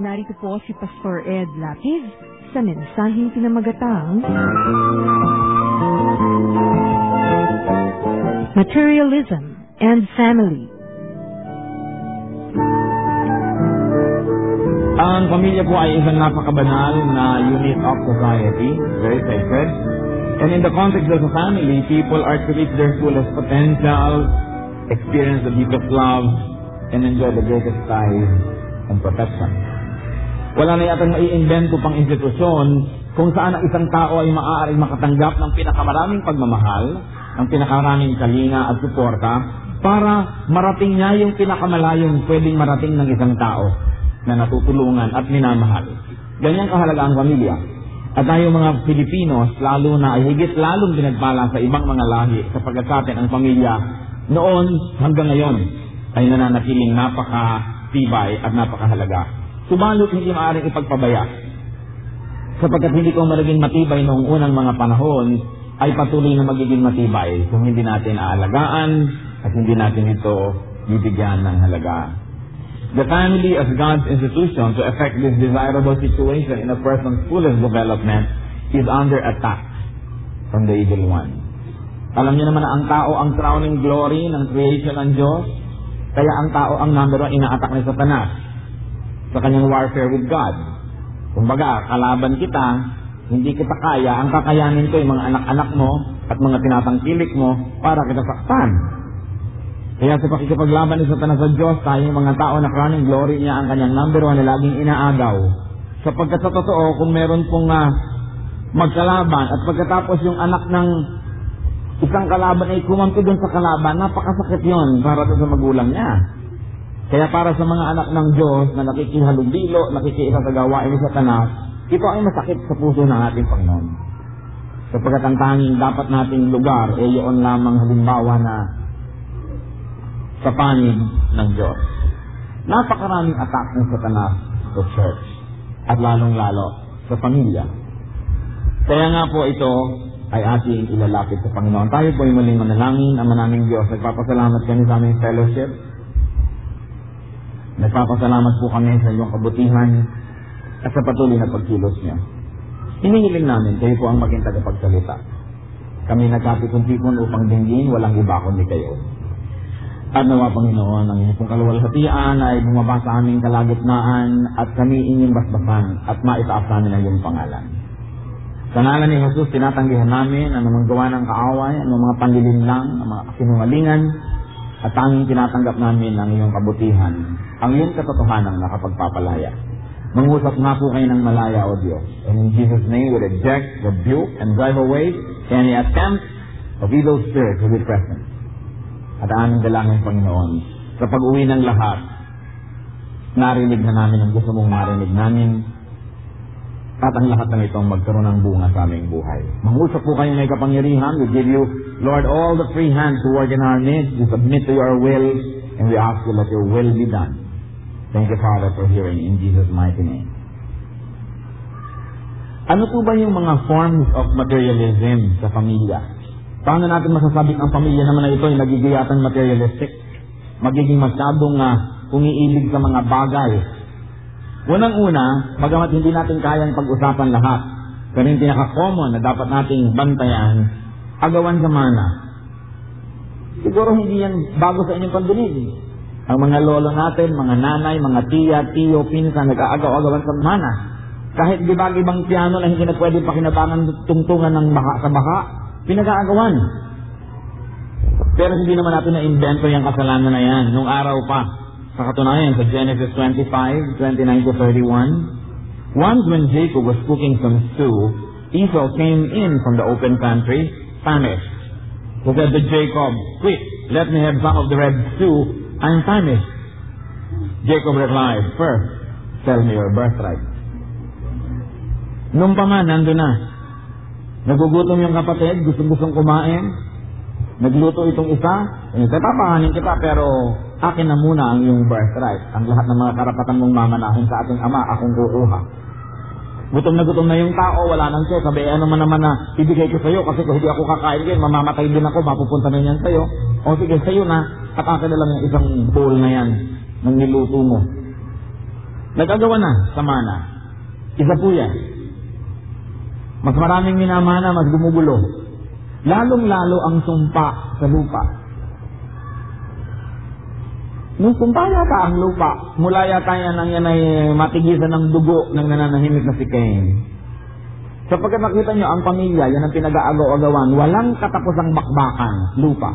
Narito po si Pastor Ed Lapid sa mensaheng pinamagatang Materialism and Family. Ang pamilya po ay isang napakabanal na unit of society, very sacred. And in the context of a family, people are to reach their fullest potential, experience the deepest love, and enjoy the greatest ties and protection. Wala na yatang maiimbento pang institusyon kung saan ang isang tao ay maaaring makatanggap ng pinakamaraming pagmamahal, ng pinakamaraming kalinga at suporta para marating niya yung pinakamalayong pwedeng marating ng isang tao na natutulungan at minamahal. Ganyang kahalaga ang pamilya. At tayo mga Pilipinos, lalo na ay higit lalong pinagpala sa ibang mga lahi sapagkat sa atin ang pamilya noon hanggang ngayon ay nananatiling napaka-tibay at napakahalaga. Subalit hindi maaaring ipagpabaya sapagkat hindi ko magiging matibay noong unang mga panahon ay patuloy na magiging matibay kung hindi natin aalagaan at hindi natin ito bibigyan ng halaga. The family as God's institution to effect this desirable situation in a person's fullest development is under attack from the evil one. Alam niyo naman na ang tao ang crowning glory ng creation ng Diyos, kaya ang tao ang number one ina-attack ni Satanas sa kanyang warfare with God. Kumbaga, kalaban kita, hindi kita kaya, ang kakayanin ko yung mga anak-anak mo at mga tinatangkilik mo para kita saktan. Kaya sa pakikipaglaban ni Satanas sa Diyos, tayo yung mga tao na crowning glory niya ang kanyang number one na laging inaagaw. Sapagkat sa totoo, kung meron pong magkalaban at pagkatapos yung anak ng isang kalaban ay kumampi dun sa kalaban, napakasakit yun para sa magulang niya. Kaya para sa mga anak ng Diyos na nakikihalubilo, nakikiisa sa gawain ni Satanas, ito ay masakit sa puso ng ating Panginoon. Sapagkat ang tanging dapat nating lugar ay yun lamang halimbawa na sa panig ng Diyos. Napakaraming attack ng Satanas sa church at lalong-lalo sa pamilya. Kaya nga po ito ay ating ilalapit sa Panginoon. Tayo po ay muling manalangin, ang manaming Diyos. Nagpapasalamat kami sa aming fellowship. Nagpapasalamat po kami sa iyong kabutihan at sa patuloy na pagkilos niya. Hinihiling namin, kayo po ang maging tagapagsalita. Kami nagkatipon-tipon upang dinggin, walang iba kundi kayo. At nawa, Panginoon, ang inyong kaluwalhatian ay bumaba sa aming kalagitnaan at kami inyong basbasan at maitaas namin ang iyong pangalan. Sa ngalan ni Jesus, tinatanggihan namin ang mga gawa ng kaaway, ang mga panlilinlang, ang mga kasinungalingan, at tanging tinatanggap namin ang iyong kabutihan, ang iyong katotohanan na kapagpapalaya. Mangusap nga po kayo ng malaya, O Diyos. And in Jesus' name, we reject, rebuke, and drive away any attempt of evil spirits to be present. At aming dalangin, Panginoon, sa pag-uwi ng lahat, narinig na namin ang gusto mong marinig namin, at ang lahat ng itong magkaroon ng bunga sa aming buhay. Mangusap po kayo ng kapangyarihan. We give you, Lord, all the free hand to work in our midst. We submit to your will, and we ask you that your will be done. Thank you, Father, for hearing in Jesus' mighty name. Ano po ba yung mga forms of materialism sa pamilya? Paano natin masasabing ang pamilya naman na ito ay nagigiyatan materialistic? Magiging masyadong umiibig sa mga bagay. Unang-una, bagamat hindi natin kayang pag-usapan lahat, pero yung pinaka-common na dapat nating bantayan, agawan sa mana. Siguro hindi yan bago sa inyong pandinig. Ang mga lolo natin, mga nanay, mga tiya, tiyo, pinsan, nag-aagaw-agawan sa mana. Kahit ibang piano na hindi na pwede pakinabangan tungtungan ng baka sa baka, pinag-aagawan. Pero hindi naman natin na-invento yung kasalanan na yan. Nung araw pa, sa katunayan, sa Genesis 25:29-31, once when Jacob was cooking some stew, Esau came in from the open country, famished. He said to Jacob, "Quick, let me have some of the red stew. I'm famished." Jacob replied, "First, sell me your birthright." Nung pa man, nandun na. Nagugutom yung kapatid, gustong kumain. Nagluto itong isa, tatapahanin kita, pero akin na muna ang iyong birthright. Ang lahat ng mga karapatan mong mamanahin sa ating ama, akong kukuha. Gutom na yung tao, wala nang siya. Sabi, ano man naman na ibigay ko sa'yo, kasi kung hindi ako kakain din, mamamatay din ako, mapupunta na yan sa'yo. O sige, sa'yo na, at akin na lang yung isang bowl na yan. ng niluto mo. Nagagawa na sa mana. Isa po yan. Mas maraming minamana, mas gumugulo. Lalong-lalo ang sumpa sa lupa. Nung sumpa yata ang lupa, mula yata yan ay matigisan ng dugo ng nananahimik na si Cain. Sapagkat nakita nyo, ang pamilya, yan ang pinag-aagaw-agawan, walang katapusang bakbakan, lupa.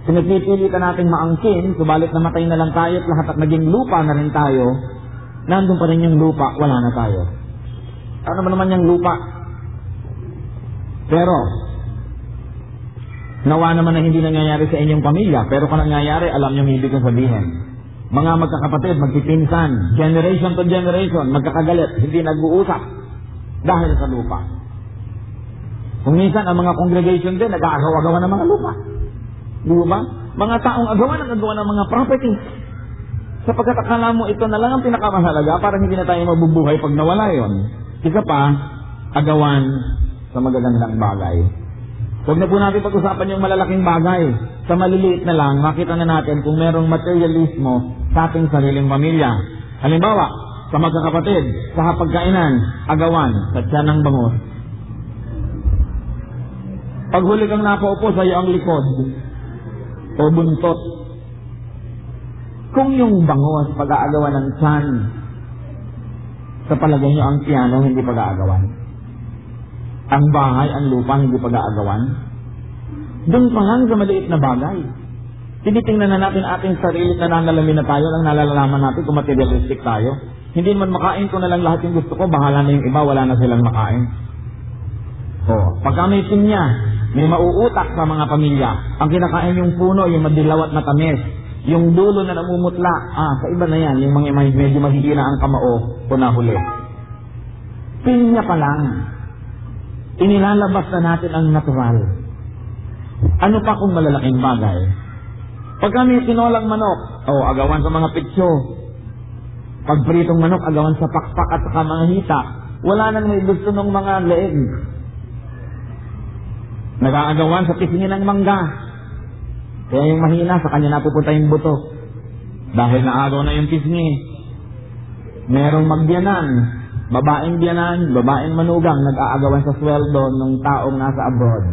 Pinagpipilitan natin maangkin, subalit namatay na lang tayo at lahat at naging lupa na rin tayo, nandun pa rin yung lupa, wala na tayo. Ano ba naman yung lupa? Pero, nawa naman na hindi nangyayari sa inyong pamilya, pero kung nangyayari, alam nyo hindi kong sabihin. Mga magkakapatid, magpipinsan, generation to generation, magkakagalit, hindi nag-uusap dahil sa lupa. Kung minsan, ang mga congregation din, nag-aagaw-agawan ng mga lupa. Di ba? Mga taong agawan ng mga property. Sapagkat akala mo ito na lang ang pinakamahalaga para hindi na tayo mabubuhay pag nawala yon. Isa pa, agawan sa magagandang bagay. Huwag na po natin pag-usapan yung malalaking bagay. Sa maliliit na lang, makita na natin kung merong materialismo sa ating sariling pamilya. Halimbawa, sa magkakapatid, sa hapagkainan, agawan, sa tiyan ng bangus. Pag huli kang napaupo sa iyo ang likod, o buntot, kung yung bangus pag-aagawan ng tiyan, sa palagay nyo ang piano hindi pag-aagawan. Ang bahay, ang lupa, hindi pag-aagawan. Doon pa lang sa maliit na bagay. Tinitingnan na natin ating sarili na nanalamin na tayo, nang nalalaman natin kung materialistic tayo. Hindi man makain ko na lang lahat yung gusto ko, bahala na yung iba, wala na silang makain. Pagka may pinya, may mauutak sa mga pamilya. Ang kinakain yung puno, yung madilawat na tamis. Yung dulo na namumutla, sa iba na yan, yung mga medyo mahihina ang kamao o nahuli. Pinya pa lang. Inilalabas na natin ang natural. Ano pa kung malalaking bagay? Pag kami tinolang manok, agawan sa mga pitso. Pag pritong manok, agawan sa pakpak at saka mga hita. Wala nang may gusto ng mga leeg. Nag-aagawan sa pisingin ng mangga. Kaya yung mahina, sa kanya napupunta yung buto. Dahil naagaw na yung pisngi. Merong magbiyanan. Babaeng biyanan, babaeng manugang, nag-aagawan sa sweldo ng taong nasa abroad.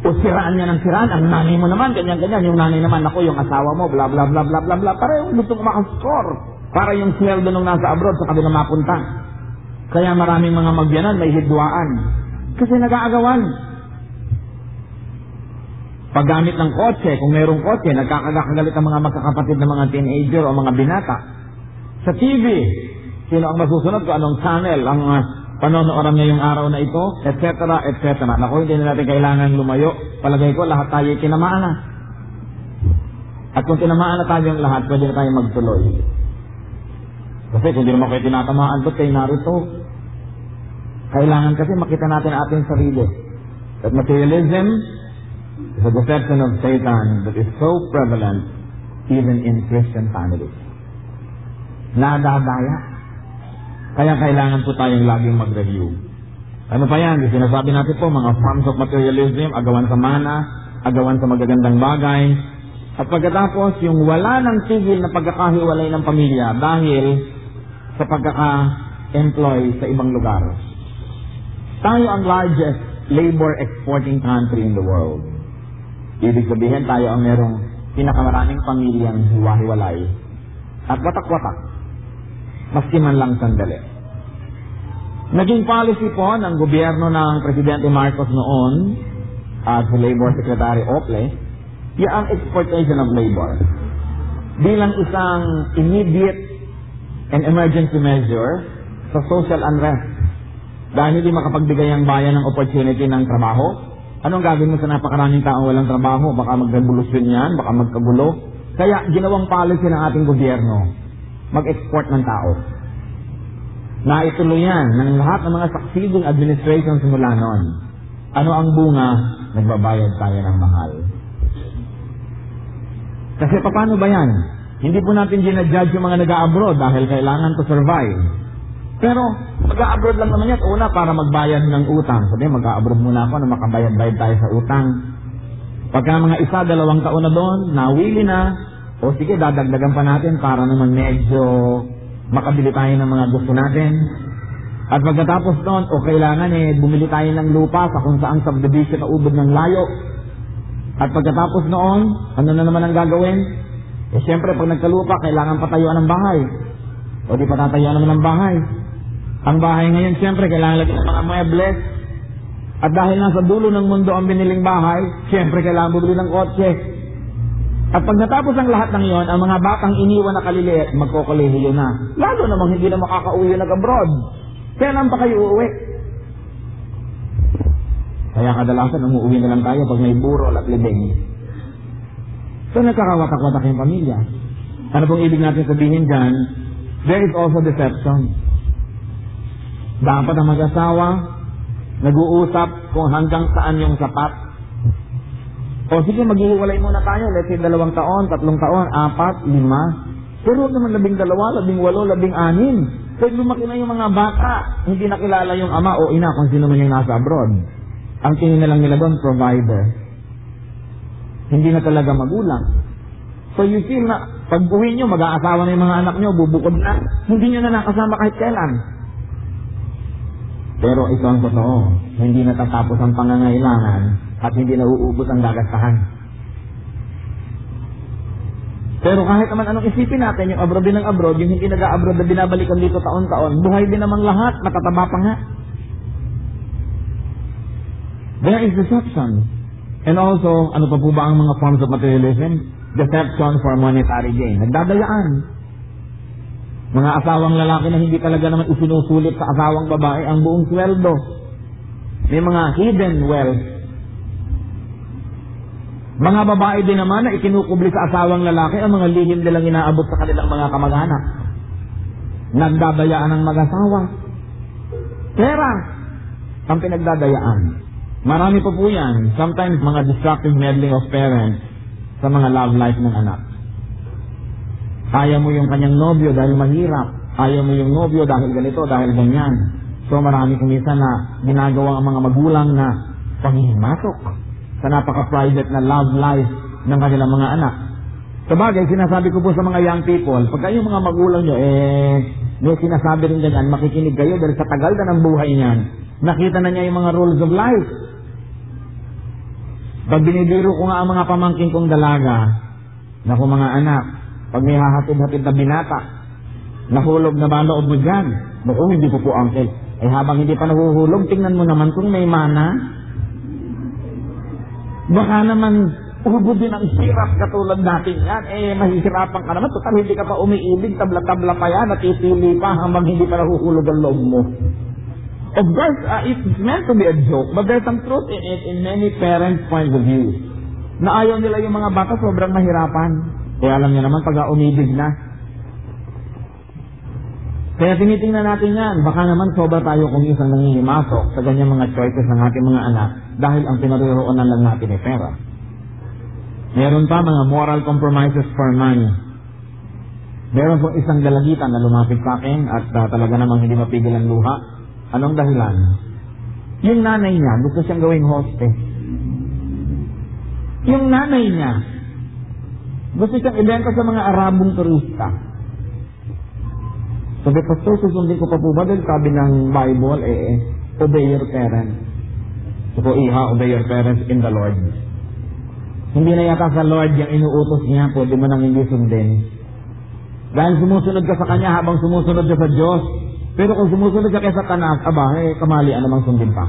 O siraan niya ng siraan, ang nanay mo naman, ganyan-ganyan, yung nanay naman, ako, yung asawa mo, bla bla bla bla bla bla, para yung gusto ko makascore, para yung sweldo ng nasa abroad sa kabila mapunta. Kaya maraming mga magbiyanan, may hidwaan. Kasi nag-aagawan. Paggamit ng kotse, kung mayroong kotse, nagkakagalit ang mga magkakapatid ng mga teenager o mga binata. Sa TV, sino ang masusunod ko, anong channel, ang panonooran ngayong araw na ito, etc., etc. Naku, hindi na natin kailangan lumayo. Palagay ko, lahat tayo tinamaan na. At kung tinamaan na tayong lahat, pwede na tayo magtuloy. Kasi kung hindi naman kayo tinatamaan, ba't kayo narito? Kailangan kasi makita natin ating sarili. That materialism is a deception of Satan that is so prevalent even in Christian families. Nadadaya. Kaya kailangan po tayong laging mag-review. Ano pa yan? Sinasabi natin po, mga forms of materialism, agawan sa mana, agawan sa magagandang bagay. At pagkatapos, yung wala ng tigil na pagkakahiwalay ng pamilya dahil sa pagkaka-employ sa ibang lugar. Tayo ang largest labor exporting country in the world. Ibig sabihin, tayo ang merong pinakamaraming pamilyang hiwa-hiwalay at watak-watak. Maski man lang sandali. Naging policy po ng gobyerno ng Presidente Marcos noon at sa Labor Secretary Ople, ang exportation of labor bilang isang immediate and emergency measure sa social unrest. Dahil hindi makapagbigay ang bayan ng opportunity ng trabaho, anong gagawin mo sa napakaraming taong walang trabaho? Baka mag-revolusyon yan, baka magkagulo. Kaya ginawang policy ng ating gobyerno, mag-export ng tao. Naituloy yan ng lahat ng mga succeeding administration simula noon. Ano ang bunga? Nagbabayad tayo ng mahal. Kasi paano ba yan? Hindi po natin ginajudge yung mga nag-a-abroad dahil kailangan to survive. Pero mag-a-abroad lang naman yan. Una, para magbayad ng utang. Sabi, mag-a-abroad muna ako na makabayad-bayad tayo sa utang. Pagka mga 1-2 taon na doon, nawili na, o sige, dadagdagan pa natin para naman medyo makabili tayo ng mga gusto natin. At pagkatapos noon, o kailangan bumili tayo ng lupa sa kung saan subdivision na ubod ng layo. At pagkatapos noon, ano na naman ang gagawin? Siyempre, pag nagkalupa, kailangan patayuan ng bahay. O di patatayuan naman ng bahay. Ang bahay ngayon, siyempre, kailangan lagyan ng mga muebles. At dahil nasa dulo ng mundo ang biniling bahay, siyempre, kailangan bumili ng kotse. At pag natapos ang lahat ng iyon, ang mga batang iniwan na kaliliit, magkokolehiyo na. Lalo namang hindi na makakauwi nag-abroad. Kailan pa kayo uuwi? Kaya kadalasan, umuwi na lang tayo pag may burol at libing. So, nagkakawatak-watak yung pamilya. Ano pong ibig natin sabihin dyan? There is also deception. Dapat ang mag-asawa, nag-uusap kung hanggang saan yung sapat. O sige, maghihiwalay muna tayo. Let's say 2 taon, 3 taon, 4, 5. Pero huwag naman 12, 18, 16. Pwede lumaki na yung mga bata. Hindi nakilala yung ama o ina kung sino man yung nasa abroad. Ang tingin na lang nila doon, provider. Hindi na talaga magulang. So you feel na pag uwi nyo, mag-aasawa na yung mga anak nyo, bubukod na. Hindi nyo na nakasama kahit kailan. Pero ito ang totoo. Hindi natatapos ang pangangailangan at hindi na uubos ang gagastahan. Pero kahit naman anong isipin natin, yung abroad din ng abroad, yung hindi nag-abroad na binabalikan dito taon-taon, buhay din naman lahat, matataba pa nga. There is deception. And also, ano pa po ba ang mga forms of materialism? Deception for monetary gain. Nagdadayaan. Mga asawang lalaki na hindi talaga naman isinusulit sa asawang babae ang buong sweldo. May mga hidden wealth. Mga babae din naman na ikinukubli sa asawang lalaki ang mga lihim nilang inaabot sa kanilang mga kamag-anak. Nagdadayaan ang mag-asawa. Pera ang pinagdadayaan. Marami pa po yan. Sometimes mga destructive meddling of parents sa mga love life ng anak. Ayaw mo yung kanyang nobyo dahil mahirap. Ayaw mo yung nobyo dahil ganito, dahil ganyan. So marami kumisan na ginagawa ang mga magulang na panghihimasok sa napaka-private na love life ng kanilang mga anak. Sabagay, sinasabi ko po sa mga young people, pagka yung mga magulang nyo, may sinasabi rin ganyan, makikinig kayo dahil sa tagal na ng buhay niyan, nakita na niya yung mga rules of life. Pag binibiro ko nga ang mga pamangkin kong dalaga, naku mga anak, pag may hahatid-hatid na binata, nahulog na ba loob mo dyan? Naku, hindi po po, uncle. Habang hindi pa nahuhulog, tingnan mo naman kung may mana. Baka naman, ubod din ang hirap katulad natin yan. Mahihirapan ka naman. Total, hindi ka pa umiibig, tabla-tabla pa yan, at itili pa hanggang hindi pa nahuhulog ang loob mo. Of course, it's meant to be a joke, but there's some truth in it in many parents' points of view. Na ayaw nila yung mga bata sobrang mahirapan. Kaya alam niyo naman, pag umibig na. Kaya tinitingnan natin yan. Baka naman sobra tayo kung isang nangihimasok sa ganyang mga choices ng ating mga anak dahil ang pinaroroonan lang natin ay pera. Meron pa mga moral compromises for money. Meron po isang dalagitan na lumapit sa akin at talaga namang hindi mapigil ang luha. Anong dahilan? Yung nanay niya, gusto siyang gawing hostess. Yung nanay niya, gusto siyang ibenta sa mga Arabong turista. Sabi, Pastor, susundin ko pa po ba? Dahil sabi ng Bible, obey your parents. So, obey your parents in the Lord. Hindi na yata sa Lord yung inuutos niya, pwede mo nang hindi sundin. Dahil sumusunod ka sa Kanya habang sumusunod ka sa Diyos. Pero kung sumusunod ka kay Satanas, kamalian namang sundin pa.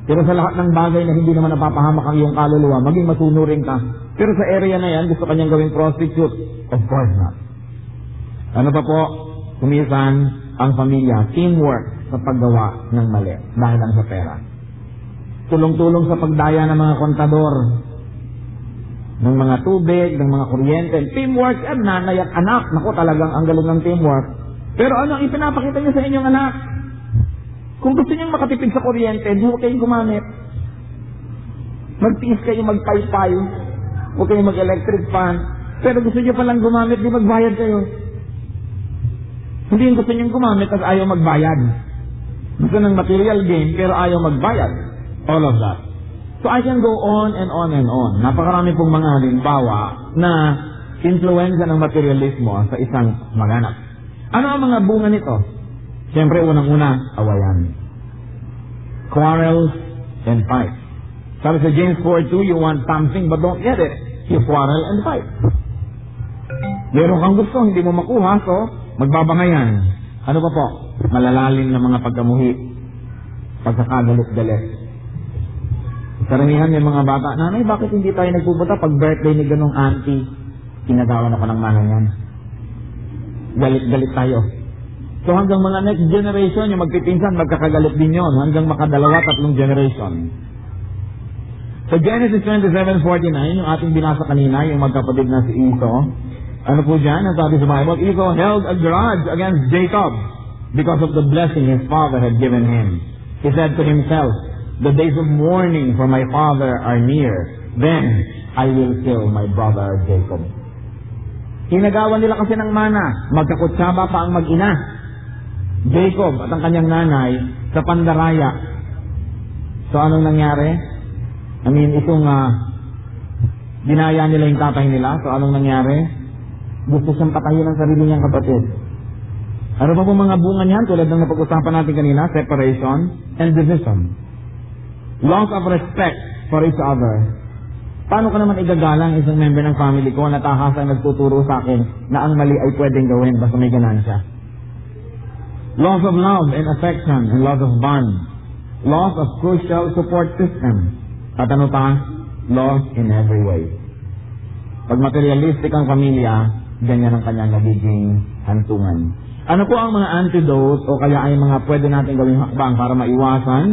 Pero sa lahat ng bagay na hindi naman napapahamak ang iyong kaluluwa, maging masunurin ka. Pero sa area na yan, gusto kanyang gawing prostitute. Of course not. Ano pa po? Kumisan ang pamilya, teamwork sa paggawa ng mali dahil lang sa pera. Tulong-tulong sa pagdaya ng mga kontador, ng mga tubig, ng mga kuryente. Teamwork, nanay at anak. Naku, talagang ang galing ng teamwork. Pero ano ang ipinapakita niyo sa inyong anak? Kung gusto niyong makatipid sa kuryente, di huwag kayong gumamit. Magtiis kayo, magpaypay. Huwag kayong mag-electric fan. Pero gusto niyo palang gumamit, di magbayad kayo. Hindi yung gusto niyong gumamit at ayaw magbayad. Gusto ng material gain, pero ayaw magbayad. All of that. So I can go on and on and on. Napakarami pong mga halimbawa na influensya ng materialismo sa isang maganap. Ano ang mga bunga nito? Siyempre, unang-una, awayan. Quarrels and fight. Sabi sa James 4:2, you want something but don't get it. You quarrel and fight. Meron kang gusto, hindi mo makuha, so magbabangayan. Ano pa po? Malalalim na mga pagkamuhi. Pagkakagalit-galit. Karamihan may mga bata, nanay, bakit hindi tayo nagpupunta pag birthday ni ganong auntie? Kinagawan ako ng manang yan. Galit-galit tayo. So hanggang mga next generation, yung magpipinsan, magkakagalit din yun. Hanggang makadalawa, tatlong generation. So Genesis 27:49, yung ating binasa kanina, yung magkapatid na si Esau. Ano po dyan? Ang sabi sa Bible, Esau held a grudge against Jacob because of the blessing his father had given him. He said to himself, the days of mourning for my father are near. Then I will kill my brother Jacob. Hinagawan nila kasi ng mana. Magkakutsaba pa ang mag-ina. Jacob at ang kanyang nanay sa pandaraya. So anong nangyari? Itong dinaya nila yung tatay nila. So anong nangyari? Gusto siyang patayin ang sarili niyang kapatid. Ano pa po mga bunga niyan? Tulad ng napag-usapan natin kanina, separation and division. Loss of respect for each other. Paano ko naman igagalang isang member ng family ko na tahasang nagtuturo sa akin na ang mali ay pwedeng gawin basta may ganansya? Loss of love and affection and loss of bond. Loss of crucial support system. At ano pa? Loss in every way. Pag materialistic ang pamilya, ganyan ang kanyang nagiging hantungan. Ano po ang mga antidote o kaya ay mga pwede natin gawing hakbang para maiwasan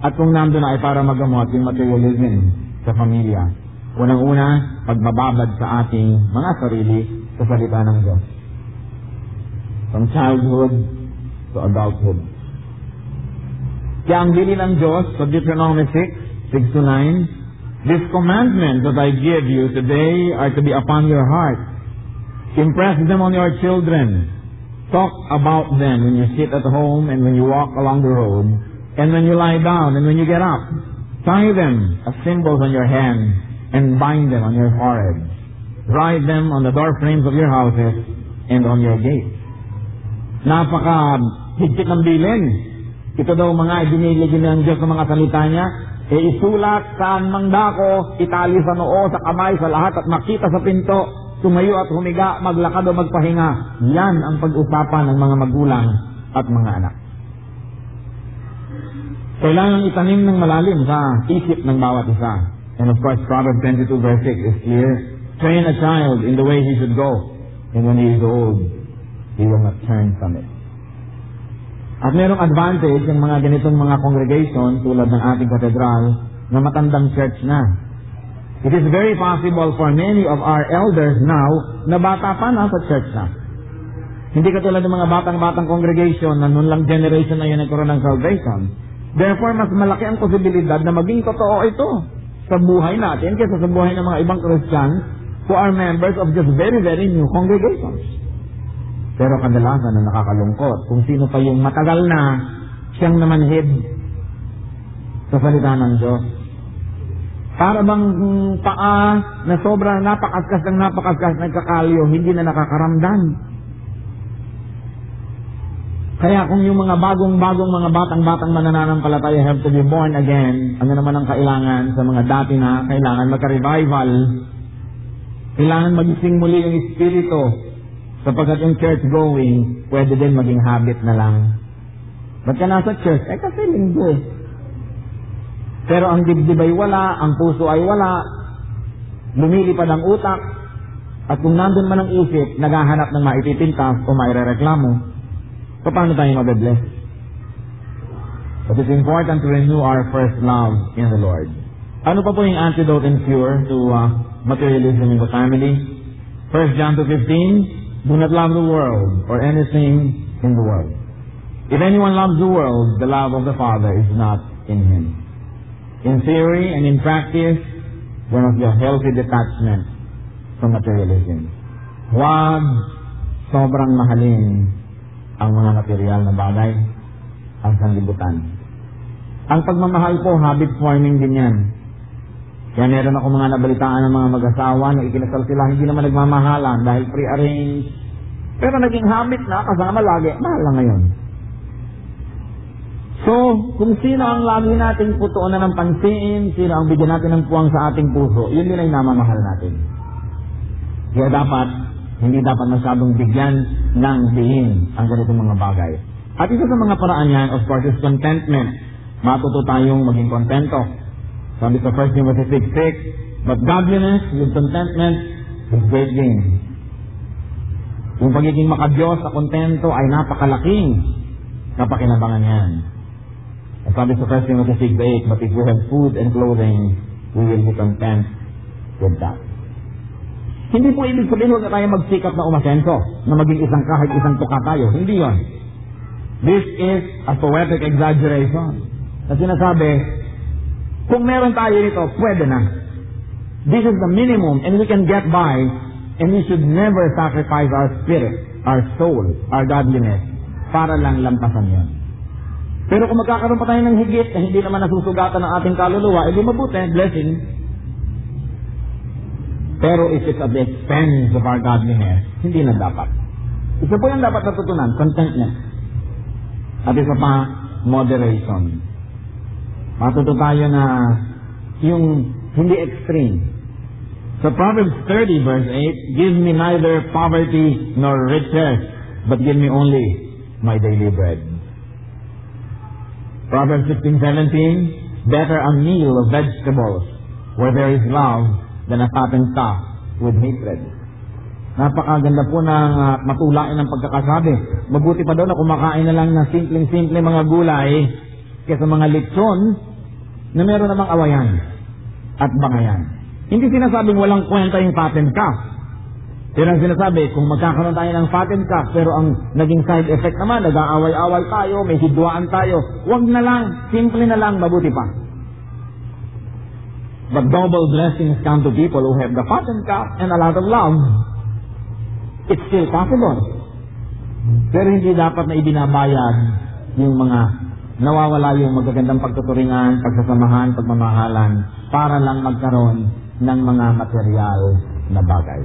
at kung nandun na ay para magamot yung materialism sa pamilya? Unang-una, pagbababad sa ating mga sarili sa salita ng Diyos. From childhood to adulthood. Kaya ang bilin ng Diyos sa Deuteronomy 6:6-9, this commandment that I give you today are to be upon your heart. Impress them on your children. Talk about them when you sit at home and when you walk along the road, and when you lie down and when you get up. Tie them as symbols on your hands and bind them on your forehead. Write them on the door frames of your houses and on your gates. Napaka-higpit ng bilin. Ito daw mga ibiniligin ng Diyos ng mga salita niya, isulat saan mang dako, itali sa noo, sa kamay, sa lahat, at makita sa pinto, tumayo at humiga, maglakad o magpahinga. Yan ang pag-usapan ng mga magulang at mga anak. Kailangan itanim ng malalim sa isip ng bawat isa. And of course, Proverbs 22:6 is clear. Train a child in the way he should go, and when he is old, he will not turn from it. At merong advantage yung mga ganitong mga congregation tulad ng ating katedral na matandang church na. It is very possible for many of our elders now na bata pa na sa church na. Hindi katulad ng mga batang-batang congregation na noon lang generation na yun nagkaroon ng salvation. Therefore, mas malaki ang posibilidad na maging totoo ito sa buhay natin kaysa sa buhay ng mga ibang Christians who are members of just very, very new congregations. Pero kadalasan na nakakalungkot kung sino pa yung matagal na siyang namanhid sa salita ng Diyos. Para bang paa na sobrang napakaskas nagkakalyo, hindi na nakakaramdam. Kaya kung yung mga bagong-bagong mga batang-batang manananampalataya have to be born again, ano naman ang kailangan sa mga dati na kailangan magka-revival, kailangan magising muli yung espiritu, sapagkat yung church going, pwede din maging habit na lang. Ba't ka nasa church? Kasi linggo. Pero ang dibdib ay wala, ang puso ay wala, lumilipad ang utak, at kung nandun man ang isip, naghahanap ng maipipintas o mairereklamo, so paano tayo mabe-bless? But it's important to renew our first love in the Lord. Ano pa po yung antidote and cure to materialism in the family? 1 John 2:15, do not love the world or anything in the world. If anyone loves the world, the love of the Father is not in him. In theory and in practice, there must be a healthy detachment from materialism. Huwag sobrang mahalin ang mga material na bagay, ang sanlibutan. Ang pagmamahal po, habit forming din yan. Kaya meron ako mga nabalitaan ng mga mag-asawa na ikinasal sila, hindi naman nagmamahalan dahil pre-arranged. Pero naging habit na, kasama lagi, mahal na ngayon. So, kung sino ang lagi nating putuunan ng pansin, sino ang bigyan natin ng puwang sa ating puso, yun din ay namamahal natin. Kaya hindi dapat masyadong bigyan ng diin ang ganitong mga bagay. At isa sa mga paraan yan, of course, is contentment. Matuto tayong maging kontento. Sabi sa 1 Timothy 6:6, but godliness with contentment is great gain. Yung pagiging makadiyos sa kontento ay napakalaking kapakinabangan yan. At sabi sa 1 Timothy 6:8, but if we have food and clothing, we will be content with that. Hindi po ibig sabihin huwag na tayo magsikap na umasenso, na maging kahit isang tuka tayo. Hindi yon. This is a poetic exaggeration. Na sinasabi, kung meron tayo nito, pwede na. This is the minimum and we can get by, and we should never sacrifice our spirit, our soul, our godliness para lang lampasan yan. Pero kung magkakaroon pa tayo ng higit na hindi naman nasusugatan ng ating kaluluwa, edi mabuti, blessing. Pero if it's at the expense of our godliness, hindi na dapat. Isa po yung dapat natutunan, contentment. At isa pa, moderation. Matuto tayo na yung hindi extreme. So Proverbs 30 verse 8, give me neither poverty nor riches, but give me only my daily bread. Proverbs 16:17, better a meal of vegetables where there is love than a fattened calf with hatred. Napakaganda po ng matulain ng pagkakasabi. Mabuti pa daw na kumakain na lang ng simpleng-simple mga gulay kaysa mga lechon na meron namang awayan at bangayan. Hindi sinasabing walang kwenta yung fattened calf. Pero ang sinasabi, kung magkakaroon tayo ng fattened calf, pero ang naging side effect naman, nag-aaway-away tayo, may hidwaan tayo, wag na lang, simple na lang, mabuti pa. But double blessings come to people who have the fattened calf and a lot of love. It's still possible. Pero hindi dapat na ibinabayad yung mga nawawala yung magagandang pagtuturingan, pagsasamahan, pagmamahalan para lang magkaroon ng mga material na bagay.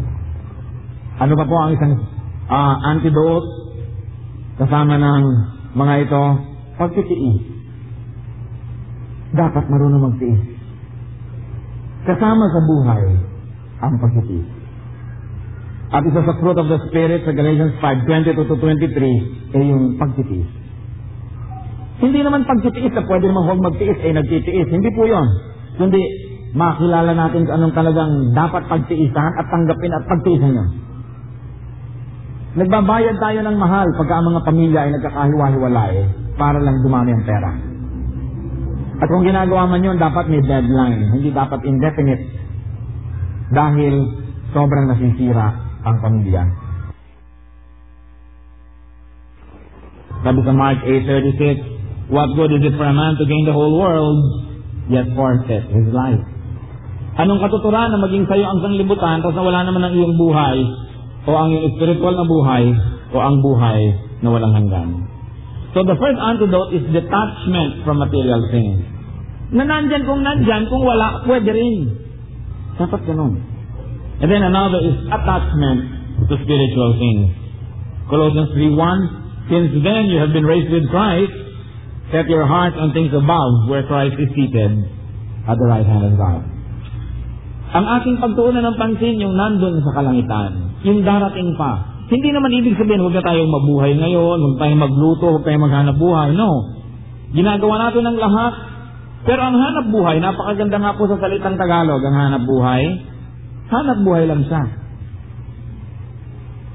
Ano pa po ang isang antidote kasama ng mga ito? Pagtitiis. Dapat marunong magtiis. Kasama sa buhay ang pagtitiis. At isa sa fruit of the Spirit sa Galatians 5:22-23 ay yung pagtitiis. Hindi naman pagtitiis na pwede naman huwag magtiis ay nagtitiis. Hindi po yun. Kundi makilala natin kung anong talagang dapat pagtiisan at tanggapin at pagtiisan yun. Nagbabayad tayo ng mahal pagka ang mga pamilya ay nagkakahiwa-hiwalay para lang dumami ang pera. At kung ginagawa man yun, dapat may deadline. Hindi dapat indefinite. Dahil sobrang nasisira ang pamilya. Sabi sa Mark 8:36, what good is it for a man to gain the whole world, yet forfeit his life? Anong katuturan na maging sayo ang sanglibutan tapos na wala naman ang iyong buhay, o ang iyong spiritual na buhay, o ang buhay na walang hanggan? So the first antidote is detachment from material things. Na nandyan, kung wala, pwede rin. Dapat ganun. And then another is attachment to spiritual things. Colossians 3:1, since then you have been raised with Christ, set your hearts on things above, where Christ is seated at the right hand of God. Ang ating pagtuunan ng pansin yung nandun sa kalangitan, yung darating pa. Hindi naman ibig sabihin huwag na tayong mabuhay ngayon, huwag tayong magluto, huwag tayong maghanap buhay. No. Ginagawa natin ang lahat. Pero ang hanap buhay, napakaganda nga po sa salitang Tagalog, ang hanap buhay lang siya.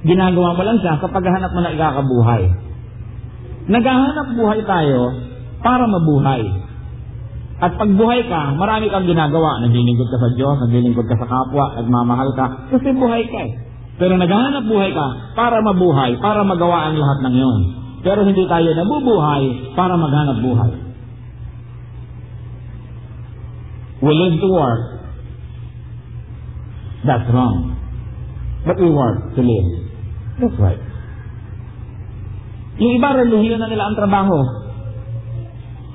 Ginagawa mo lang siya kapag hanap mo na ikakabuhay. Naghahanap buhay tayo para mabuhay. At pag buhay ka, marami kang ginagawa. Naglilingkod ka sa Diyos, naglilingkod ka sa kapwa, nagmamahal ka, kasi buhay ka eh. Pero naghahanap buhay ka para mabuhay, para magawa ang lahat ng yun. Pero hindi tayo nabubuhay para maghanap buhay. We live to work. That's wrong. But we work to live. That's right. Yung iba, relihiyon na nila ang trabaho.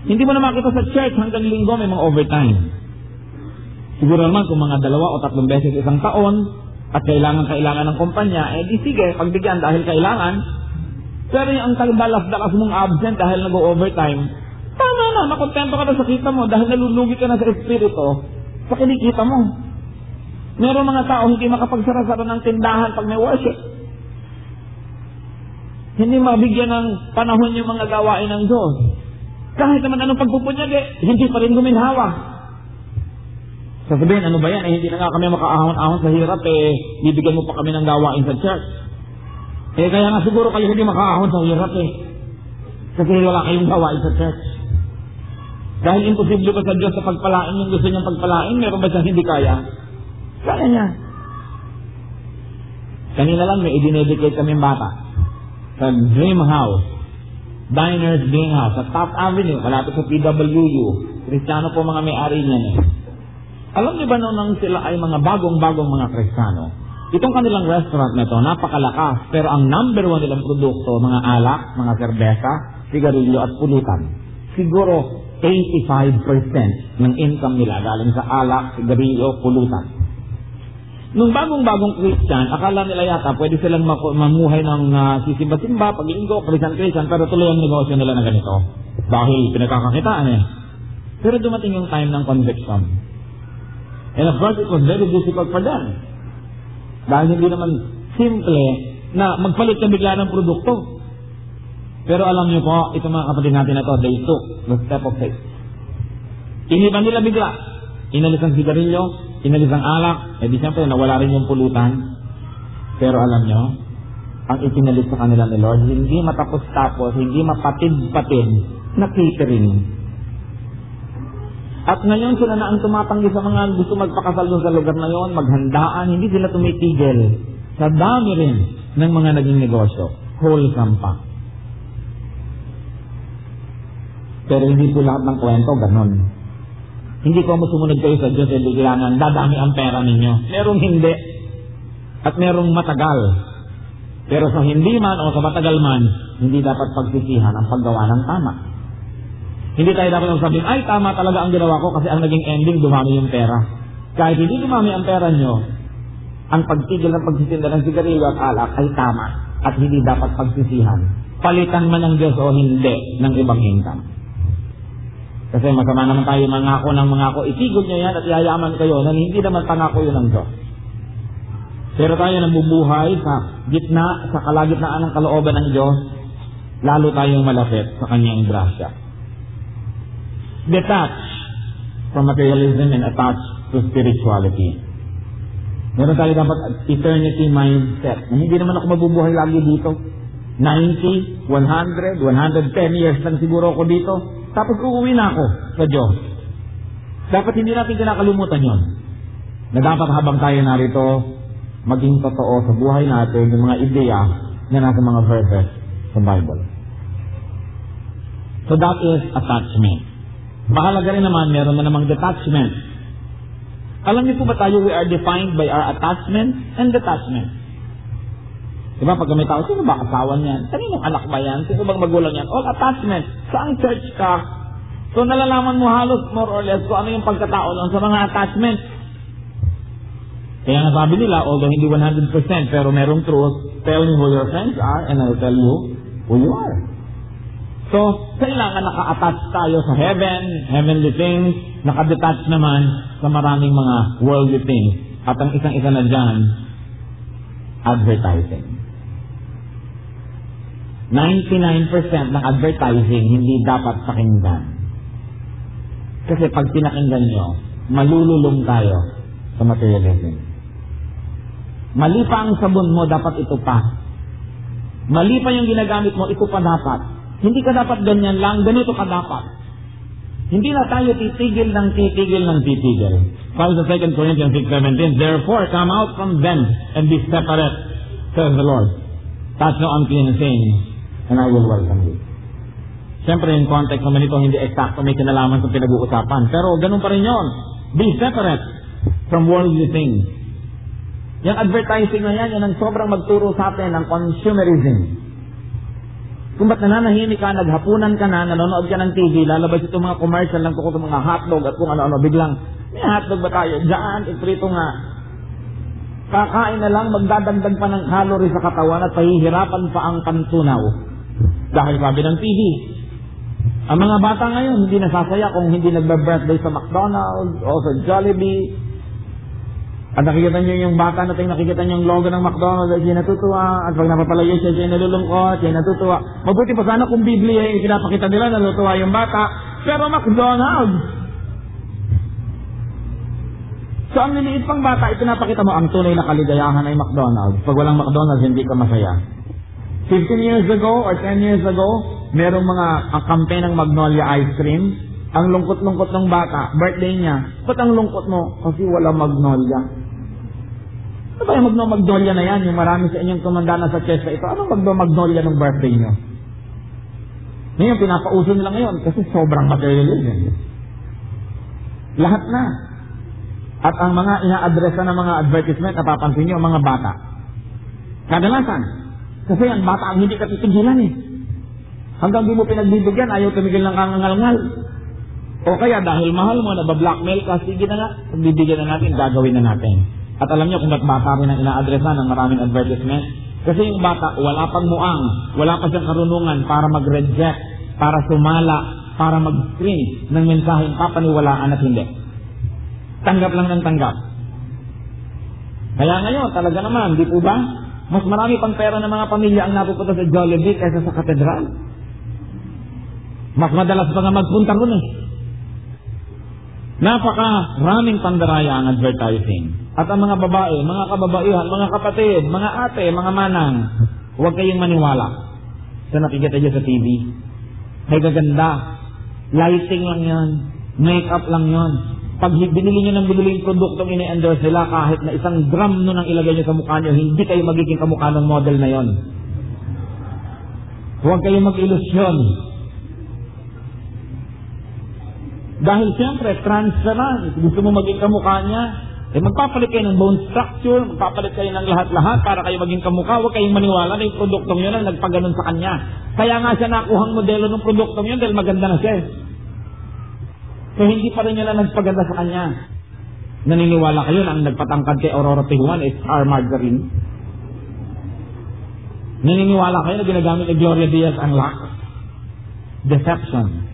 Hindi mo na makita sa church hanggang linggo may mga overtime. Siguro naman kung mga 2 o 3 beses isang taon at kailangan ng kumpanya, di sige, pagbigyan dahil kailangan. Pero yung ang dalas mong absent dahil nag-overtime, tama na, makontento ka na sa kita mo dahil nalulugi ka na sa espiritu sa kinikita mo. Meron mga tao hindi makapagsara-sara ng tindahan pag may worship. Hindi mabigyan ng panahon yung mga gawain ng Diyos. Kahit naman anong pagpupunyag, hindi pa rin guminhawa. Sasabihin, ano ba yan? Hindi na nga kami makaahon-ahon sa hirap, bibigyan mo pa kami ng gawain sa church. Kaya nga siguro kayo hindi makaahon sa hirap kasi wala kayong gawain sa church. Dahil imposible pa sa Diyos sa pagpalain yung gusto niyang pagpalain, meron ba siyang hindi kaya? Kaya niya. Kanina lang may idinedicate kami bata sa Dream House, Diners Dream House, sa Top Avenue, malapit sa PWU. Kristiyano po mga may-ari niyan Alam niyo ba nung sila ay mga bagong-bagong mga Kristiyano, itong kanilang restaurant na ito, napakalakas, pero ang number 1 nilang produkto, mga alak, mga serbesa, sigarilyo at pulutan. Siguro 85% ng income nila galing sa alak, sigarilyo, pulutan. Nung bagong-bagong Christian, akala nila yata pwede silang mamuhay ng sisimba-simba, pag-linggo, Christian, pero tuloy ang negosyo nila na ganito. Dahil pinagkakakitaan Pero dumating yung time ng conviction. And of course, it was very difficult for them. Dahil hindi naman simple na magpalit ka bigla ng produkto. Pero alam niyo po, ito mga kapatid natin na to, they took the step of faith. Iniban nila bigla. Inalis ang sigarilyo, inalis ang alak, di siyempre nawala rin yung pulutan. Pero alam niyo, ang itinalis sa kanila ni Lord, hindi matapos-tapos, hindi mapatid-patid na catering. At ngayon sila na ang tumapanggi sa mga gusto magpakasal doon sa lugar na yon, maghandaan, hindi sila tumitigil. Sa dami rin ng mga naging negosyo, wholesome pa. Pero hindi po lahat ng kwento ganon. Hindi ko sumunod kayo sa Diyos ay biglangan, dadami ang pera ninyo. Merong hindi. At merong matagal. Pero sa hindi man o sa matagal man, hindi dapat pagsisihan ang paggawa ng tama. Hindi tayo dapat sabihin, ay tama talaga ang ginawa ko kasi ang naging ending, dumami yung pera. Kahit hindi dumami ang pera nyo, ang pagtigil ng pagsisinda ng sigarilyo at alak ay tama at hindi dapat pagsisihan. Palitan man ng Diyos o hindi ng ibang income. Kasi masama naman tayo mangako, itigil nyo yan at yayaman kayo na hindi naman pangako yun ng Diyos. Pero tayo nabubuhay sa gitna, sa kalagitnaan ng kalooban ng Diyos, lalo tayong malapit sa kanyang grasya. Detached from materialism and attached to spirituality. Meron tayo dapat eternity mindset. Na hindi naman ako mabubuhay lagi dito. 90, 100, 110 years lang siguro ako dito. Tapos uuwi na ako sa Diyos. Dapat hindi natin kinakalimutan yon. Na dapat habang tayo narito, maging totoo sa buhay natin yung mga ideya na nasa mga verses sa Bible. So that is attachment. Mahalaga rin naman, meron na namang detachment. Alam niyo po ba tayo, we are defined by our attachment and detachment. Diba, pag may tao, sino ba asawa niyan? Kaninong anak ba yan? Sino bang magulang yan? All attachment. Saan church ka? So nalalaman mo halos more or less kung ano yung pagkatao doon sa mga attachment. Kaya nga sabi nila, although hindi 100%, pero merong truth, tell me who your friends are and I will tell you who you are. So, kailangan naka-attach tayo sa heaven, heavenly things, naka-detach naman sa maraming mga worldly things. At ang isang-isa na dyan, advertising. 99% ng advertising hindi dapat pakinggan. Kasi pag pinakinggan nyo, malululong tayo sa materialism. Mali pa ang sabon mo, dapat ito pa. Mali pa yung ginagamit mo, ito pa dapat. Hindi ka dapat ganyan lang, ganito ka dapat. Hindi na tayo titigil ng titigil. Sabi sa 2 Corinthians 6:17, therefore come out from them and be separate, says the Lord. Touch no unclean thing, and I will welcome you. Siyempre, yung context naman ito, hindi eksakto may kinalaman sa pinag-uusapan. Pero ganun pa rin yun. Be separate from worldly things. Yung advertising na yan ang sobrang magturo sa atin ng consumerism. Kung ba't nananahimik ka, naghapunan ka na, nanonood ka ng TV, lalabas itong mga commercial ng tukot ng mga hotdog at kung ano-ano, biglang May hotdog ba tayo? Diyan, iprito nga. Kakain na lang, magdadagdag pa ng calorie sa katawan at pahihirapan pa ang pantunaw. Dahil sabi ng TV, ang mga bata ngayon hindi nasasaya kung hindi nagba-birthday sa McDonald's o sa Jollibee. At nakikita niyo yung bata na nakikita niyo yung logo ng McDonald's at siya natutuwa. At pag napapalayo siya, siya nalulungkot, siya natutuwa. Mabuti pa sana kung Biblia yung pinapakita nila, natutuwa yung bata. Pero McDonald's! So ang niliit pang bata, ipinapakita mo ang tunay na kaligayahan ay McDonald's. Pag walang McDonald's, hindi ka masaya. 15 years ago or 10 years ago, merong mga campaign ng Magnolia Ice Cream. Ang lungkot-lungkot ng bata, birthday niya. Ba't ang lungkot mo? Kasi wala Magnolia. Ano ba yung Magnolia na yan? Yung marami sa inyong tumanda na sa chest na ito. Anong Magnolia ng birthday niyo? Ngayon, pinapauso nila ngayon kasi sobrang materialism. Lahat na. At ang mga ina-addressa ng mga advertisement, napapansin niyo, mga bata. Kadalasan. Kasi ang bata ang hindi katitigilan eh. Hanggang di mo pinagbibigyan, ayaw tumigil ng kangangal-ngal. O kaya dahil mahal mo, nabablockmail ka, sige na nga, pagbibigyan na natin, gagawin na natin. At alam niyo kung ba't bata rin ang ina-addressa ng maraming advertisement? Kasi yung bata, wala pang muang, wala pa siyang karunungan para mag-reject, para sumala, para mag-screen ng mensaheng papaniwalaan at hindi. Tanggap lang ng tanggap. Kaya ngayon, talaga naman, di po ba? Mas marami pang pera ng mga pamilya ang napupunta sa Jollibee kaysa sa katedral. Mas madalas pa nga magpunta ron eh. Napaka-raming pandaraya ang advertising. At ang mga babae, mga kababaihan, mga kapatid, mga ate, mga manang, huwag kayong maniwala sa nakikita niyo sa TV. May gaganda. Lighting lang yan. Make-up lang yan. Pag binili nyo ng binili yung produktong ini-endorse nila, kahit na isang gram nun ang ilagay nyo sa mukha nyo, hindi kayo magiging kamukha ng model na yon. Huwag kayong mag-ilusyon. Dahil siyempre, transparent. Gusto mo maging kamukha niya, magpapalit kayo ng bone structure, magpapalit kayo ng lahat-lahat para kayo maging kamukha. Huwag kayong maniwala na yung produktong yun ang nagpaganon sa kanya. Kaya nga siya nakuhang modelo ng produktong yun dahil maganda na siya. So hindi pa rin nila nagpaganda sa kanya. Naniniwala kayo na ang nagpatangkad kay Aurora Tiguan is Star Margarine? Naniniwala kayo na ginagamit ni Gloria Diaz ang lax? Deception.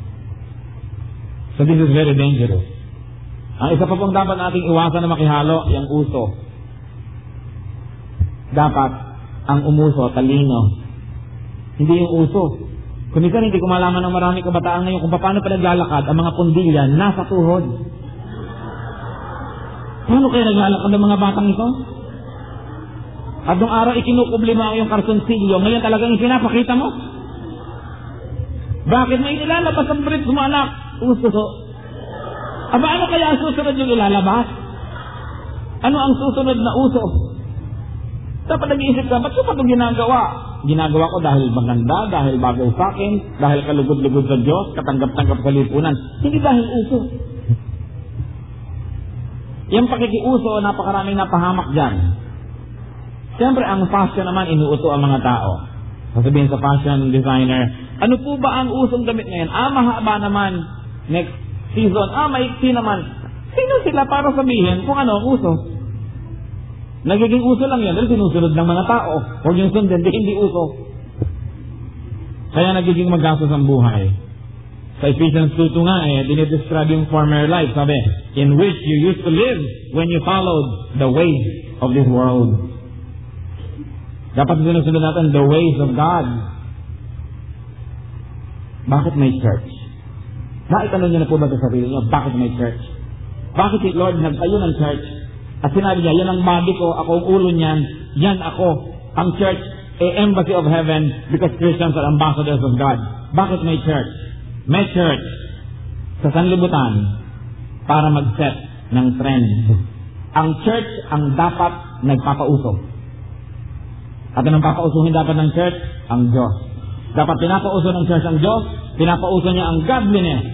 So this is very dangerous. Ang isa pa pong dapat nating iwasan na makihalo, yung uso. Dapat ang umuso, talino. Hindi yung uso. Kung minsan hindi ko malaman ng maraming kabataan ngayon kung paano pa naglalakad ang mga pundilya nasa tuhod. Paano kaya naglalakad ng mga batang ito? At nung araw ikinukublima yung kartonsilyo, ngayon talagang ipinapakita mo? Bakit may ilalabas ang brief mo anak? Uso. Aba ano kaya ang susunod yung ilalabas? Ano ang susunod na uso? Dapat nag-iisip ka, ba't ko pa itong ginagawa? Ginagawa ko dahil maganda, dahil bagay sa akin, dahil kalugod-lugod sa Diyos, katanggap-tanggap sa lipunan. Hindi dahil uso. Yung pakikiuso, napakaraming napahamak dyan. Siyempre, ang fashion naman, inuuto ang mga tao. Sasabihin sa fashion designer, ano po ba ang usong damit ngayon? Mahaba naman. Next season, maiksi naman. Sino sila para sabihin kung ano ang uso? Nagiging uso lang yan dahil sinusunod ng mga tao. Huwag yung sundin, hindi uso. Kaya nagiging magastos ang buhay. Sa Ephesians 2:2 nga dinidescribe yung former life, sabi, in which you used to live when you followed the ways of this world. Dapat sinusunod natin the ways of God. Bakit may church? Naitanong niyo na po ba sa sarili niyo, bakit may church? Bakit si Lord nagtayo ng church? At sinabi niya, yan ang body ko, ako ang ulo niyan, yan ako. Ang church, embassy of heaven, because Christians are ambassadors of God. Bakit may church? May church sa sanlibutan para mag-set ng trend. Ang church ang dapat nagpapauso. At anong papausuhin dapat ng church? Ang Diyos. Dapat pinapauso ng church ang Diyos, pinapauso niya ang godliness.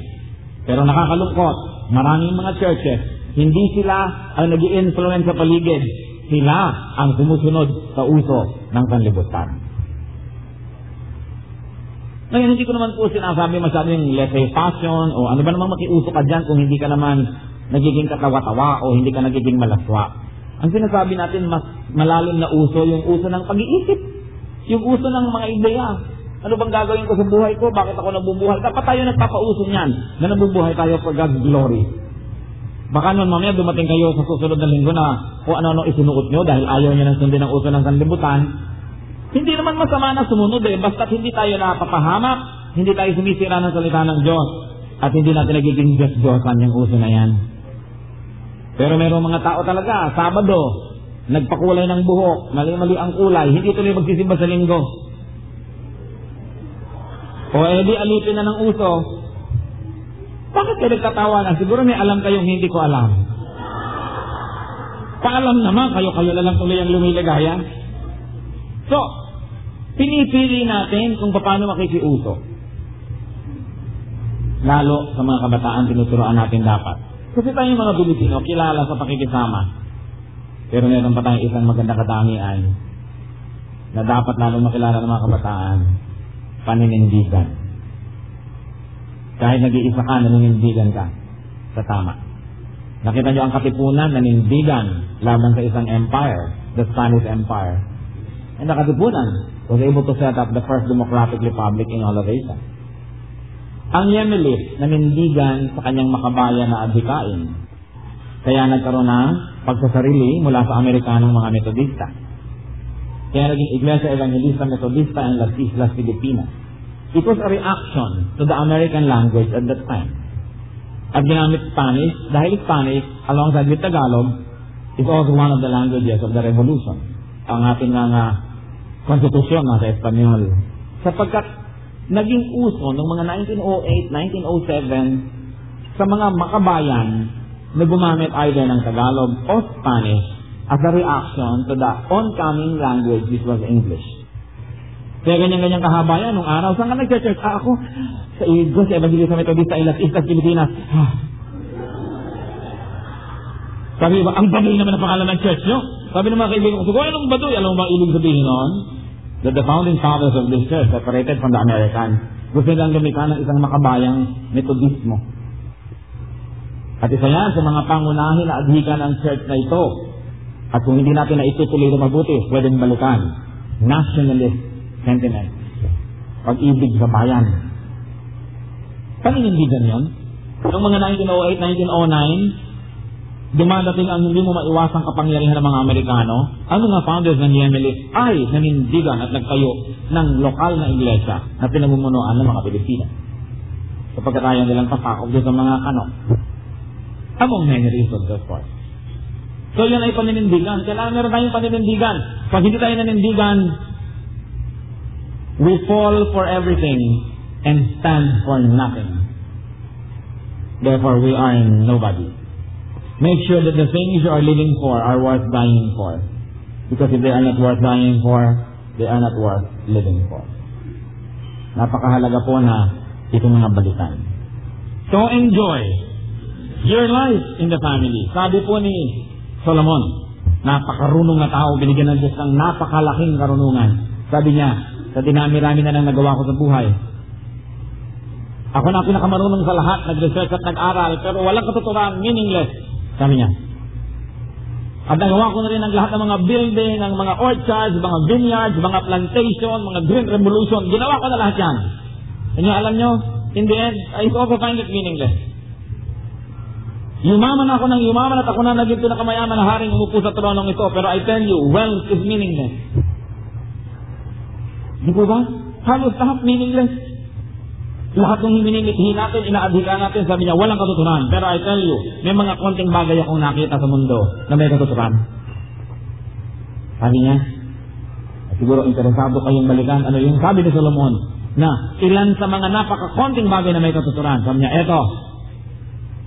Pero nakakalungkot, maraming mga churches, hindi sila ang nag-i-influence sa paligid. Sila ang sumusunod sa uso ng sanlibutan. Ngayon, hindi ko naman po sinasabi masyado yung let's say fashion o ano ba namang makiuso ka dyan kung hindi ka naman nagiging katawa-tawa o hindi ka nagiging malaswa. Ang sinasabi natin, mas malalim na uso, yung uso ng pag-iisip. Yung uso ng mga ideya. Ano bang gagawin ko sa buhay ko? Bakit ako nabubuhay? Dapat tayo nagpapauso niyan na nabubuhay tayo for God's glory. Baka noon mamaya dumating kayo sa susunod na linggo na kung ano-ano isinuot nyo dahil ayaw nyo ng sundin ang uso ng sanlibutan. Hindi naman masama na sumunod basta't hindi tayo napapahamak, hindi tayo sumisira ng salita ng Diyos, at hindi natin nagiging Diyos-Diyosan yung uso na yan. Pero mayroong mga tao talaga, Sabado, nagpakulay ng buhok, mali-mali ang kulay, hindi tuloy magsisimba sa linggo. O edi alipin na ng uso. Bakit kayo nagtatawanan? Siguro may alam kayong hindi ko alam. Paalam naman, kayo na lang tuloy ang lumiligaya. So, pinipili natin kung paano makikiuso. Lalo sa mga kabataan, tinuturoan natin dapat. Kasi tayong mga Pilipino, kilala sa pakikisama. Pero meron pa tayong isang maganda katangian na dapat lalong makilala ng mga kabataan. Paninindigan. Kahit nag-iisa ka, naninindigan ka sa tama. Nakita nyo ang Katipunan, nanindigan laban sa isang empire, the Spanish Empire. And the Katipunan was able to set up the first democratic republic in all of Asia. Ang Yemelit, nanindigan sa kanyang makabayan na adhikain. Kaya nagkaroon ng pagsasarili mula sa Amerikanong mga Metodista. Kaya naging Iglesia Evangelista Metodista en las Islas Filipinas. It was a reaction to the American language at that time. At ginamit Spanish, dahil Spanish, alongside with Tagalog, is also one of the languages of the Revolution. Ang ating mga konstitusyon nasa Espanyol. Sapagkat naging uso noong mga 1908, 1907 sa mga makabayan na gumamit either ng Tagalog o Spanish as a reaction to the oncoming language which was English. Kaya ganyan-ganyan kahabayan nung araw. Saan ka nag-church? Ako sa Igos, sa Evangelista Metodista en las Islas Filipinas. Sabi ba, ang baduy naman ang pangalan ng church nyo? Sabi ng mga kaibigan ko, siguro anong baduy? Alam mo ba ibig sabihin nun? That the founding fathers of this church separated from the Americans. Gusto nilang lumikha ng isang makabayang Metodismo. At isa yan sa mga pangunahin na adhika ng church na ito. At kung hindi natin na itutuloy na mabuti, pwedeng balikan. Nationalist sentiment. Pag-ibig sa bayan. Panindigan yun? Noong mga 1908, 1909, dumadating ang hindi mo maiwasang kapangyarihan ng mga Amerikano, ang mga founders ng Yemelit ay nanindigan at nagtayo ng lokal na iglesia na pinamumunuan ng mga Pilipinas. Kapag ayaw nilang pasakop doon sa mga among many reasons, of course. So yun ay paninindigan. Kailangan meron tayong paninindigan. Pag hindi tayo nanindigan, we fall for everything and stand for nothing. Therefore, we are nobody. Make sure that the things you are living for are worth dying for. Because if they are not worth dying for, they are not worth living for. Napakahalaga po na itong mga balikan. So enjoy your life in the family. Sabi po ni Solomon, napakarunong na tao, binigyan ng Diyos ng napakalaking karunungan. Sabi niya, sa dinami-rami na nang nagawa ko sa buhay, ako na pinakamarunong sa lahat, nag-research at nag-aral, pero walang katuturan, meaningless. Sabi niya. At nagawa ko na rin ang lahat ng mga building, ng mga orchards, mga vineyards, mga plantation, mga green revolution. Ginawa ko na lahat yan. And alam nyo, in the end, I also find it meaningless. Yumaman ako ng yumaman at ako na naging pinakamayaman na haring umupo sa tronong ito. Pero I tell you, wealth is meaningless. Di po ba? Halos lahat meaningless. Lahat ng hiningithi natin, inaadhika natin, sabi niya, walang katuturan. Pero I tell you, may mga konting bagay akong nakita sa mundo na may katuturan. Sabi niya, siguro interesado kayong balikan, ano yung sabi ni Solomon, na ilan sa mga napaka-konting bagay na may katuturan. Sabi niya, eto,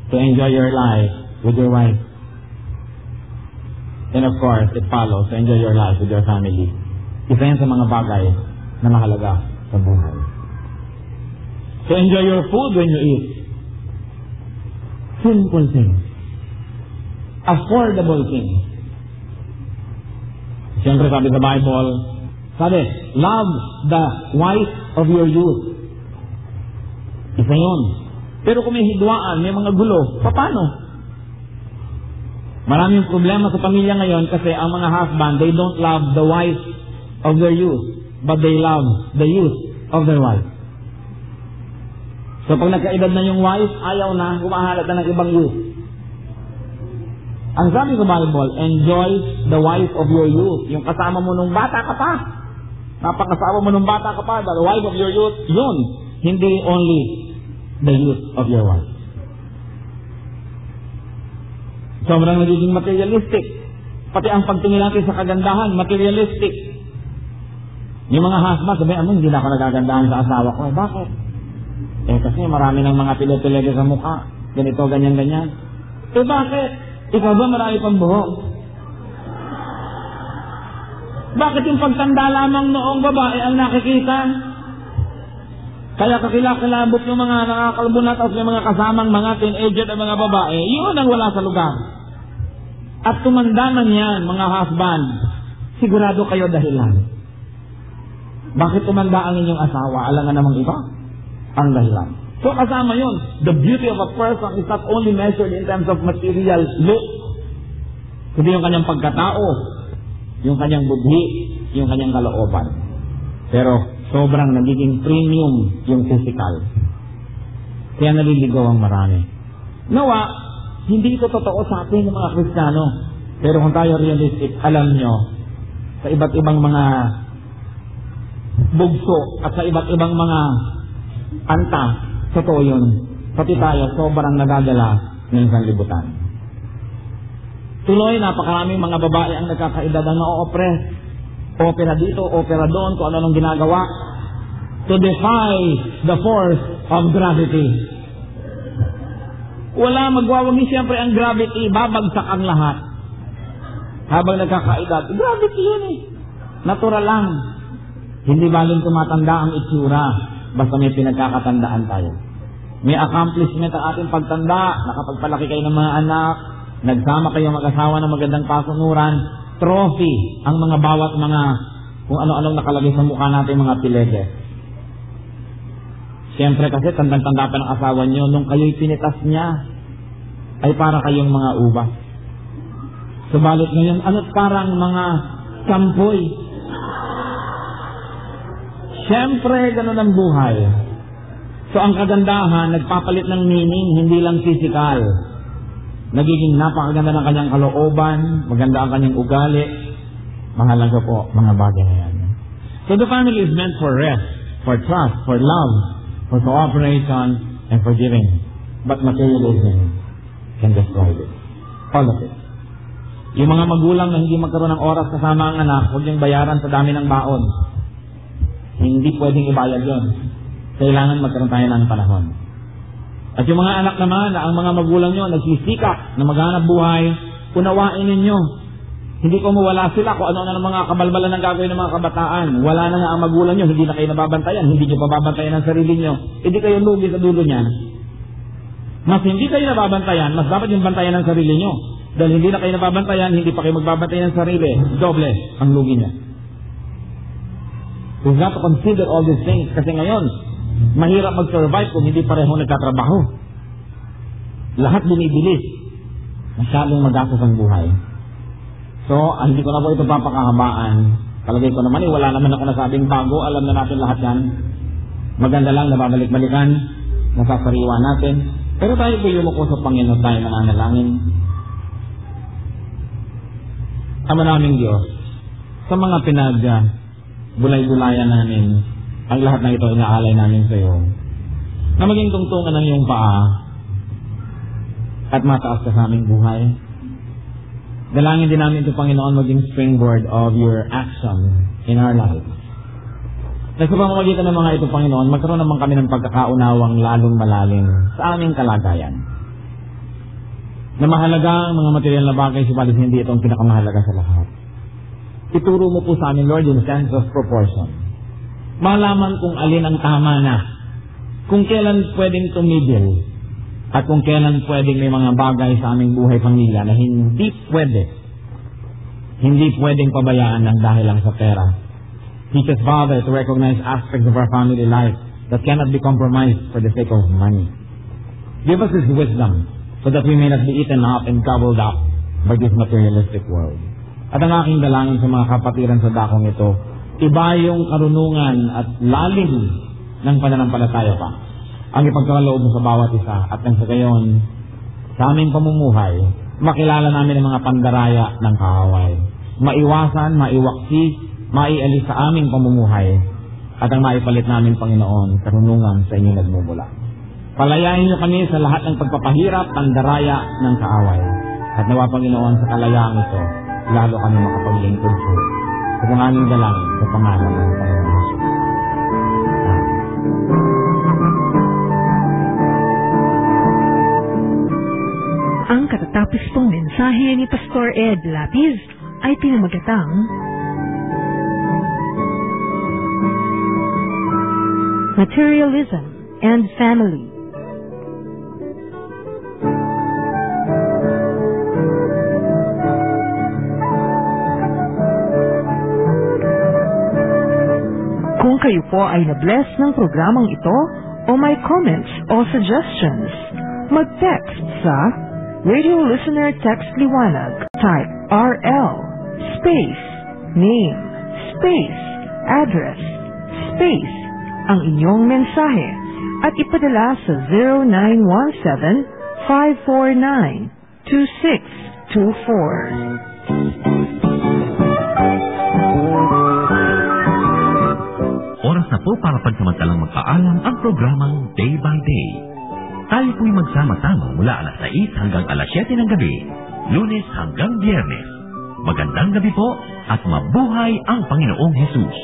to enjoy your life with your wife. And of course, it follows, to enjoy your life with your family. Isa yan sa mga bagay na mahalaga sa buhay. To enjoy your food when you eat. Simple things. Affordable things. Siyempre sabi sa Bible, sabi, love the wife of your youth. Isa yun. Pero kung may hidwaan, may mga gulo, paano? Maraming problema sa pamilya ngayon kasi ang mga husband, they don't love the wife of their youth, but they love the youth of their wife. So pag nagkaedad na yung wife, ayaw na, humahalat na ng ibang youth. Ang sabi sa Bible, enjoy the wife of your youth. Yung kasama mo nung bata ka pa. Napakasama mo nung bata ka pa, the wife of your youth, yun. Hindi only the youth of your wife. Sobrang nagiging materialistic. Pati ang pagtingin natin sa kagandahan, materialistic. Yung mga husband, sabihin, hindi na ako nagagandahan sa asawa ko. Bakit? Kasi marami ng mga pile-pilege sa mukha. Ganito, ganyan-ganyan. Bakit? Ikaw ba marami pang buhok? Bakit yung pagtanda lamang noong babae ang nakikita? Kaya kakilakilabot yung mga nakakalbunat at yung mga kasamang mga teenager at mga babae, yun ang wala sa lugar. At tumanda man yan, mga husband, sigurado kayo dahilan. Bakit tumanda ang inyong asawa? Alam nga namang iba? Ang dahilan. So kasama yun. The beauty of a person is not only measured in terms of material look, kundi yung kanyang pagkatao, yung kanyang budhi, yung kanyang kalooban. Pero sobrang nagiging premium yung physical. Kaya naliligaw ang marami. Nawa, hindi ito totoo sa atin ng mga Kristiyano. Pero kung tayo realistic, alam nyo, sa iba't ibang mga bugso at sa iba't ibang mga anta, totoo yun. Pati tayo, sobrang nagagala ng sanlibutan. Tuloy, napakaraming mga babae ang nagkakaedad na na-oppress. Opera dito, opera doon, kung ano nang ginagawa. To defy the force of gravity. Wala magwawagi siyempre ang gravity, babagsak ang lahat. Habang nagkakaedad, gravity yun eh. Natural lang. Hindi baling tumatanda ang itsura, basta may pinagkakatandaan tayo. May accomplishment ang ating pagtanda, nakapagpalaki kayo ng mga anak, nagsama kayo mag-asawa ng magandang pasunuran, trophy ang mga bawat mga kung ano-anong nakalagay sa mukha natin mga pilege. Siyempre kasi tandang-tanda pa ng asawa nyo, nung kayo'y pinitas niya, ay para kayong mga ubas. Subalit ngayon, ano't parang mga kampoy. Siyempre, ganun ang buhay. So ang kagandahan, nagpapalit ng meaning, hindi lang physical. Nagiging napakaganda ng kanyang kalooban, maganda ang kanyang ugali. Mahalaga po mga bagay na yan. So the family is meant for rest, for trust, for love, for cooperation, and for giving. But materialism can destroy it. All of it. Yung mga magulang na hindi magkaroon ng oras kasama ang anak, huwag niyong bayaran sa dami ng baon. Hindi pwedeng ibayad yun. Kailangan magkaroon tayo ng panahon. At yung mga anak naman, na ang mga magulang nyo nagsisikap na maghanap buhay, unawain ninyo. Hindi ko mawala sila kung ano na ng mga kabalbalan ng gagawin ng mga kabataan. Wala na nga ang magulang nyo, hindi na kayo nababantayan, hindi nyo pababantayan ang sarili nyo. Hindi kayo lugi sa dulo niyan. Mas hindi kayo nababantayan, mas dapat yung bantayan ng sarili nyo. Dahil hindi na kayo nababantayan, hindi pa kayo magbabantayan ng sarili. Doble ang lugi niya. We've got to consider all these things. Kasi ngayon, mahirap mag-survive kung hindi pareho nagtatrabaho. Lahat bumibilis. Masyadong magastos ang buhay. So, hindi ko na po ito papakahabaan. Kalagay ko naman, wala naman ako nasabing bago. Alam na natin lahat yan. Maganda lang, nababalik-balikan. Nasasariwa natin. Pero tayo po yumuko sa Panginoon, tayo mananalangin. Ama naming Diyos, sa mga bulay-bulayan namin, ang lahat ng ito inaalay namin sa iyo, na maging tungtungan ng iyong paa at mataas ka sa aming buhay. Dalangin din namin ito, Panginoon, maging springboard of your action in our lives. Na sa pamamagitan ng mga ito, Panginoon, magkaroon naman kami ng pagkakaunawang lalong malalim sa aming kalagayan. Na mahalaga ang mga material na bagay, subalit hindi itong pinakamahalaga sa lahat. Ituro mo po sa amin, Lord, in sense of proportion. Malaman kung alin ang tama na, kung kailan pwedeng tumigil, at kung kailan pwedeng may mga bagay sa aming buhay pamilya na hindi pwedeng pabayaan ng dahil lang sa pera. Teach us, Father, to recognize aspects of our family life that cannot be compromised for the sake of money. Give us this wisdom so that we may not be eaten up and gobbled up by this materialistic world. At ang aking dalangin sa mga kapatiran sa dakong ito, iba yung karunungan at lalim ng pananampalataya pa ang ipagkaloob mo sa bawat isa, at nang sa gayon, sa aming pamumuhay, makilala namin ang mga pandaraya ng kaaway. Maiwasan, maiwaksi, maialis sa aming pamumuhay, at ang maipalit namin, Panginoon, karunungan sa inyong nagmumula. Palayain niyo kami sa lahat ng pagpapahirap, pandaraya ng kaaway. At nawa, Panginoon, sa kalayaan ito, lalo kami makapaglingkod sa iyo. Sa aming dalangin sa pangalan ng Panginoon Jesus. Ang katatapos pong mensahe ni Pastor Ed Lapiz ay pinamagatang Materialism and Family. Kung kayo po ay na-bless ng programang ito o may comments o suggestions, mag-text sa Radio Listener Text Liwanag. Type RL space name space address space ang inyong mensahe at ipadala sa 0917-549-2624. Oras na po para pansamantalang magpaalam ang programang Day by Day. Tayo po'y magsama-sama mula alas 6 hanggang alas 7 ng gabi, Lunes hanggang Biyernes. Magandang gabi po at mabuhay ang Panginoong Hesus.